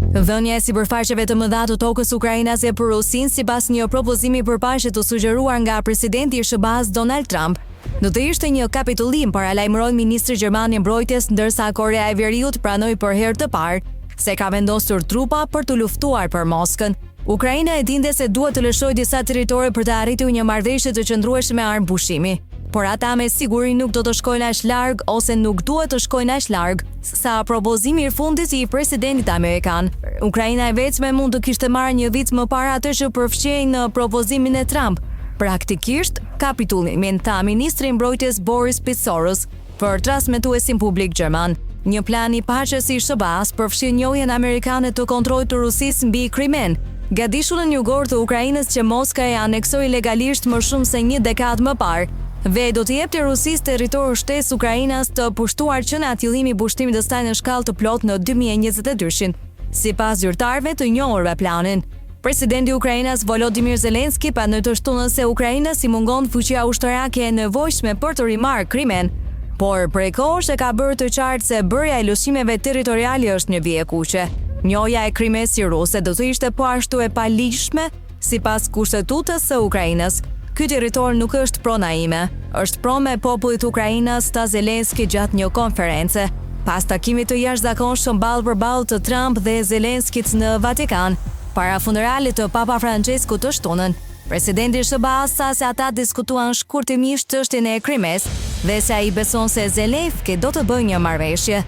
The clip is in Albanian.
Dhënia e sipërfaqeve të mëdha të tokës ukrainase për Rusinë sipas një propozimi përpaqe të sugjeruar nga presidenti i SBA-s Donald Trump, do të ishte një kapitullim, paralajmëroi ministri gjerman i mbrojtjes, ndërsa Korea e Veriut pranoi për herë të parë se ka vendosur trupa për të luftuar për Moskën. Ukraina e dinte se duhet të lëshojë disa territore për të arritur një marrëveshje të qëndrueshme me armë pushimi, por ata me siguri nuk do të shkojnë aq larg ose nuk duhet të shkojnë aq larg sa propozimi i fundit i presidentit amerikan. Ukraina e vetme mund të kishte marrë një vit më parë atë që përfshihej në propozimin e Trump. Praktikisht, kapitullimin tha ministri i mbrojtjes Boris Pistorius për transmetuesin publik gjerman. Një plan i paqes i SBA-s përfshin njojën amerikane të kontrollit të Rusisë mbi Krimen, gadishullën jugor të Ukrainës që Moska e aneksoi legalisht më shumë se një dekadë më parë, dhe do të jepte Rusisë territor shtesë Ukrainës të pushtuar që në atillimi pushtimit të saj në shkallë të plot në 2022, sipas zyrtarëve të njohur me planin. Presidenti i Ukrainës Volodymyr Zelensky pa në të shtunën se Ukrainës i mungon fuqia ushtarake e nevojshme për të rimarrë Krimen, por prej kohësh e ka bërë të qartë se bërja e lëshimeve territoriale është një vije kuqe. Njoja e Krimes si ruse do të ishte po ashtu e paligjshme sipas kushtetutës së Ukrainës. Ky territor nuk është prona ime, është pronë e popullit Ukrainës, tha Zelensky gjatë një konference. Pas takimit të jashtëzakonshëm ballë për ballë të Trump dhe Zelenskit në Vatikan, para funeralit të Papa Francesku të shtunën, presidenti i SBA-s sa se ata diskutuan shkurtimisht çështjen e Krimes dhe se ai beson se Zelenski do të bëjë një marrëveshje.